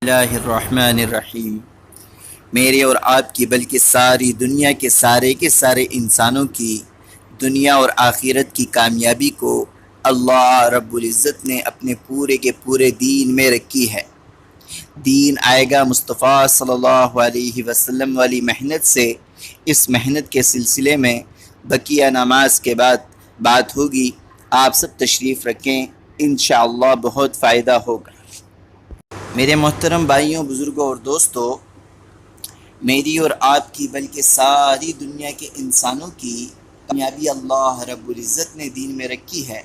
اللہ الرحمن الرحیم۔ میرے اور آپ کی بلکہ ساری دنیا کے سارے انسانوں کی دنیا اور آخرت کی کامیابی کو اللہ رب العزت نے اپنے پورے کے پورے دین میں رکھی ہے۔ دین آئے گا مصطفیٰ صلی اللہ علیہ وسلم والی محنت سے۔ اس محنت کے سلسلے میں بقیہ نماز کے بعد بات ہوگی۔ آپ سب تشریف رکھیں، انشاءاللہ بہت فائدہ ہوگا۔ میرے محترم بھائیوں، بزرگوں اور دوستوں، میری اور آپ کی بلکہ ساری دنیا کے انسانوں کی کامیابی اللہ رب العزت نے دین میں رکھی ہے۔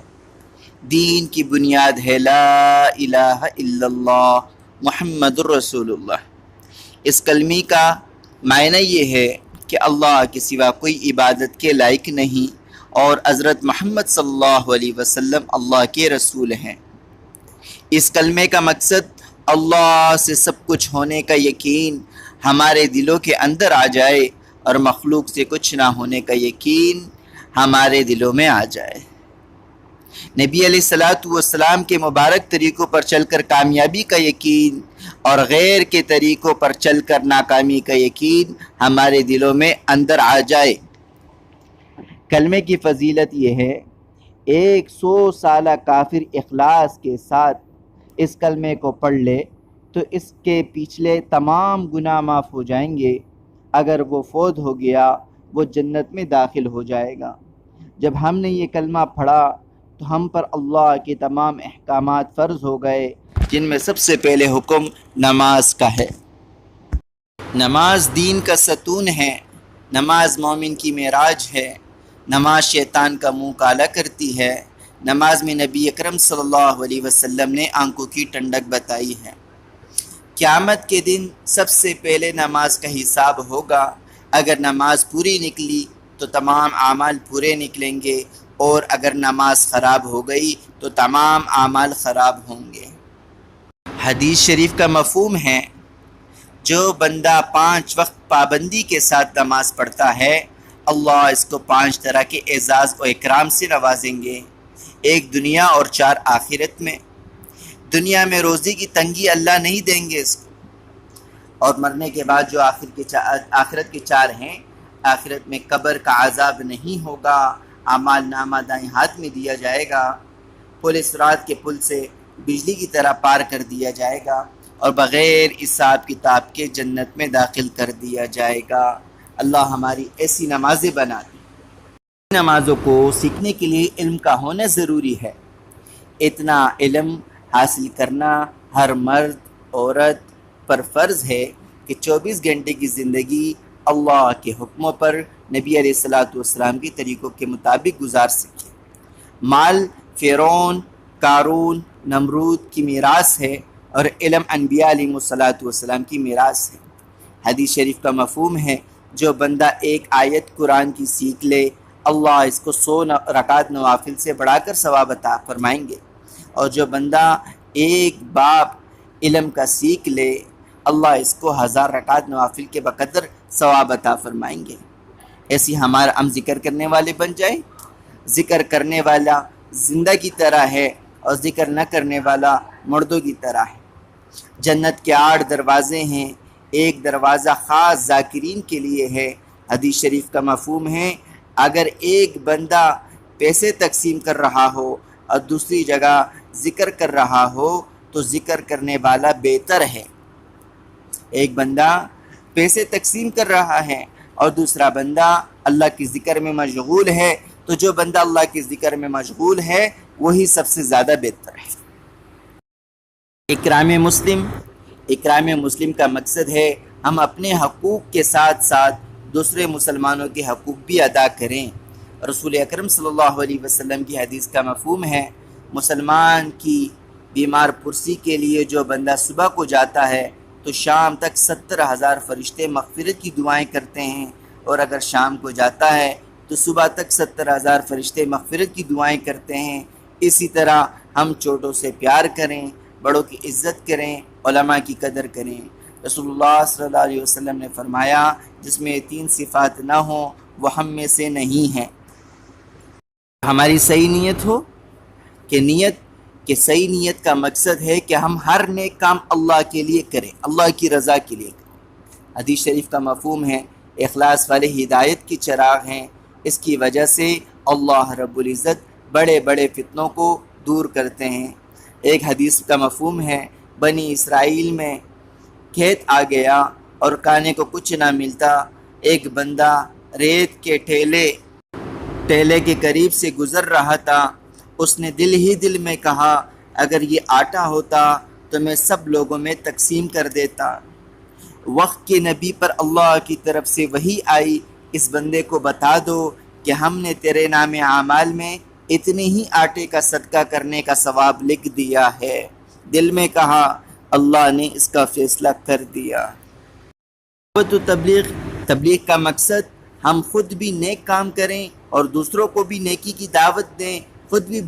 دین کی بنیاد ہے لا الہ الا اللہ محمد الرسول اللہ۔ اس کلمے کا معنی یہ ہے کہ اللہ کے سوا کوئی عبادت کے لائق نہیں اور حضرت محمد صلی اللہ علیہ وسلم اللہ کے رسول ہیں۔ اس کلمے کا مقصد اللہ سے سب کچھ ہونے کا یقین ہمارے دلوں کے اندر آ جائے اور مخلوق سے کچھ نہ ہونے کا یقین ہمارے دلوں میں آ جائے۔ نبی علیہ السلام کے مبارک طریقوں پر چل کر کامیابی کا یقین اور غیر کے طریقوں پر چل کر ناکامی کا یقین ہمارے دلوں میں اندر آ جائے۔ کلمے کی فضیلت یہ ہے، 100 سالہ کافر اخلاص کے ساتھ اس کلمے کو پڑھ لے تو اس کے پچھلے تمام گناہ معاف ہو جائیں گے۔ اگر وہ فوت ہو گیا وہ جنت میں داخل ہو جائے گا۔ جب ہم نے یہ کلمہ پڑھا تو ہم پر اللہ کے تمام احکامات فرض ہو گئے، جن میں سب سے پہلے حکم نماز کا ہے۔ نماز دین کا ستون ہے، نماز مومن کی معراج ہے، نماز شیطان کا منہ کالا کرتی ہے۔ نماز میں نبی اکرم صلی اللہ علیہ وسلم نے آنکھوں کی ٹھنڈک بتائی ہے۔ قیامت کے دن سب سے پہلے نماز کا حساب ہوگا۔ اگر نماز پوری نکلی تو تمام اعمال پورے نکلیں گے، اور اگر نماز خراب ہو گئی تو تمام اعمال خراب ہوں گے۔ حدیث شریف کا مفہوم ہے، جو بندہ 5 وقت پابندی کے ساتھ نماز پڑھتا ہے، اللہ اس کو 5 طرح کے اعزاز و اکرام سے نوازیں گے، ایک دنیا اور 4 آخرت میں۔ دنیا میں روزی کی تنگی اللہ نہیں دیں گے اس کو، اور مرنے کے بعد جو آخرت کے 4 ہیں، آخرت میں قبر کا عذاب نہیں ہوگا، اعمال نامہ دائیں ہاتھ میں دیا جائے گا، پل صراط کے پل سے بجلی کی طرح پار کر دیا جائے گا، اور بغیر حساب کتاب کے جنت میں داخل کر دیا جائے گا۔ اللہ ہماری ایسی نمازیں بنا دے۔ نمازوں کو سیکھنے کے لیے علم کا ہونا ضروری ہے۔ اتنا علم حاصل کرنا ہر مرد عورت پر فرض ہے کہ 24 گھنٹے کی زندگی اللہ کے حکموں پر نبی علیہ السلام کے طریقوں کے مطابق گزار سکے۔ مال فرعون، قارون، نمرود کی میراث ہے، اور علم انبیاء علیہ السلام کی میراث ہے۔ حدیث شریف کا مفہوم ہے، جو بندہ ایک آیت قرآن کی سیکھ لے، اللہ اس کو 100 رکعت نوافل سے بڑھا کر ثواب عطا فرمائیں گے، اور جو بندہ ایک باب علم کا سیکھ لے، اللہ اس کو 1000 رکعت نوافل کے بقدر ثواب عطا فرمائیں گے۔ ایسی ہم ذکر کرنے والے بن جائیں۔ ذکر کرنے والا زندہ کی طرح ہے اور ذکر نہ کرنے والا مردوں کی طرح ہے۔ جنت کے 8 دروازے ہیں، ایک دروازہ خاص ذاکرین کے لیے ہے۔ حدیث شریف کا مفہوم ہے، اگر ایک بندہ پیسے تقسیم کر رہا ہو اور دوسری جگہ ذکر کر رہا ہو تو ذکر کرنے والا بہتر ہے۔ ایک بندہ پیسے تقسیم کر رہا ہے اور دوسرا بندہ اللہ کی ذکر میں مشغول ہے، تو جو بندہ اللہ کی ذکر میں مشغول ہے وہی سب سے زیادہ بہتر ہے۔ اکرام مسلم کا مقصد ہے ہم اپنے حقوق کے ساتھ ساتھ دوسرے مسلمانوں کے حقوق بھی ادا کریں۔ رسول اکرم صلی اللہ علیہ وسلم کی حدیث کا مفہوم ہے، مسلمان کی بیمار پرسی کے لیے جو بندہ صبح کو جاتا ہے تو شام تک 70,000 فرشتے مغفرت کی دعائیں کرتے ہیں، اور اگر شام کو جاتا ہے تو صبح تک 70,000 فرشتے مغفرت کی دعائیں کرتے ہیں۔ اسی طرح ہم چھوٹوں سے پیار کریں، بڑوں کی عزت کریں، علماء کی قدر کریں۔ رسول اللہ صلی اللہ علیہ وسلم نے فرمایا، جس میں 3 صفات نہ ہوں وہ ہم میں سے نہیں ہیں۔ ہماری صحیح نیت ہو کہ نیت کہ صحیح نیت کا مقصد ہے کہ ہم ہر نیک کام اللہ کے لیے کریں، اللہ کی رضا کے لیے کریں۔ حدیث شریف کا مفہوم ہے اخلاص والے ہدایت کی چراغ ہیں، اس کی وجہ سے اللہ رب العزت بڑے بڑے فتنوں کو دور کرتے ہیں۔ ایک حدیث کا مفہوم ہے بنی اسرائیل میں کھیت آ گیا اور کھانے کو کچھ نہ ملتا، ایک بندہ ریت کے ٹیلے کے قریب سے گزر رہا تھا، اس نے دل ہی دل میں کہا اگر یہ آٹا ہوتا تو میں سب لوگوں میں تقسیم کر دیتا۔ وقت کے نبی پر اللہ کی طرف سے وحی آئی، اس بندے کو بتا دو کہ ہم نے تیرے نام اعمال میں اتنے ہی آٹے کا صدقہ کرنے کا ثواب لکھ دیا ہے۔ دل میں کہا اللہ نے اس کا فیصلہ کر دیا۔ تو تبلیغ کا مقصد ہم خود بھی نیک کام کریں اور دوسروں کو بھی نیکی کی دعوت دیں، خود بھی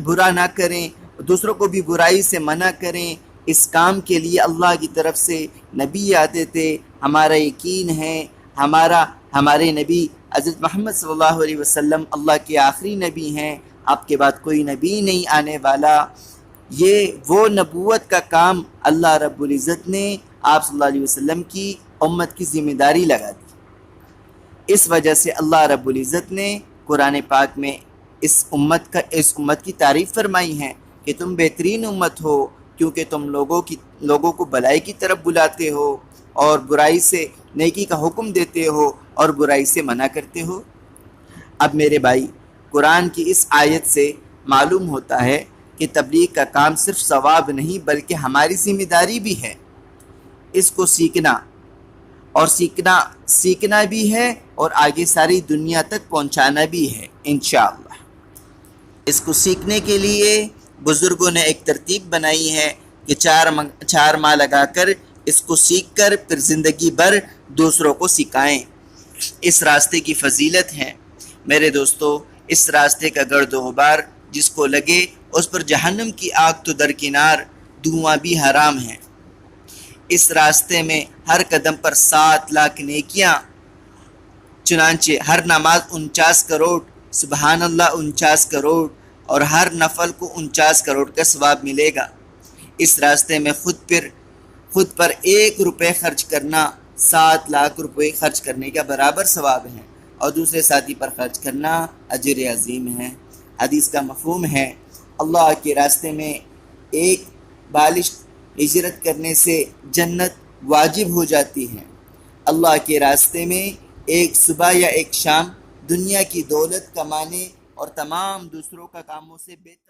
برا نہ کریں، دوسروں کو بھی برائی سے منع کریں۔ اس کام کے لیے اللہ کی طرف سے نبی آتے تھے۔ ہمارا یقین ہے ہمارے نبی حضرت محمد صلی اللہ علیہ وسلم اللہ کے آخری نبی ہیں، آپ کے بعد کوئی نبی نہیں آنے والا۔ یہ وہ نبوت کا کام اللہ رب العزت نے آپ صلی اللہ علیہ وسلم کی امت کی ذمہ داری لگا دی۔ اس وجہ سے اللہ رب العزت نے قرآن پاک میں اس امت کی تعریف فرمائی ہے کہ تم بہترین امت ہو، کیونکہ تم لوگوں کو بھلائی کی طرف بلاتے ہو اور برائی سے نیکی کا حکم دیتے ہو اور برائی سے منع کرتے ہو۔ اب میرے بھائی، قرآن کی اس آیت سے معلوم ہوتا ہے کہ تبلیغ کا کام صرف ثواب نہیں بلکہ ہماری ذمہ داری بھی ہے۔ اس کو سیکھنا بھی ہے اور آگے ساری دنیا تک پہنچانا بھی ہے انشاءاللہ۔ اس کو سیکھنے کے لیے بزرگوں نے ایک ترتیب بنائی ہے کہ 4 ماہ لگا کر اس کو سیکھ کر پھر زندگی بھر دوسروں کو سکھائیں۔ اس راستے کی فضیلت ہے میرے دوستو، اس راستے کا گرد و غبار جس کو لگے اس پر جہنم کی آگ تو درکنار، دھواں بھی حرام ہے۔ اس راستے میں ہر قدم پر 7 لاکھ نیکیاں، چنانچہ ہر نماز 49 کروڑ، سبحان اللہ 49 کروڑ، اور ہر نفل کو 49 کروڑ کا ثواب ملے گا۔ اس راستے میں خود پر 1 روپے خرچ کرنا 7 لاکھ روپے خرچ کرنے کا برابر ثواب ہے، اور دوسرے ساتھی پر خرچ کرنا اجر عظیم ہے۔ حدیث کا مفہوم ہے اللہ کے راستے میں ایک بالش ہجرت کرنے سے جنت واجب ہو جاتی ہے۔ اللہ کے راستے میں ایک صبح یا ایک شام دنیا کی دولت کمانے اور تمام دوسروں کا کاموں سے بہتر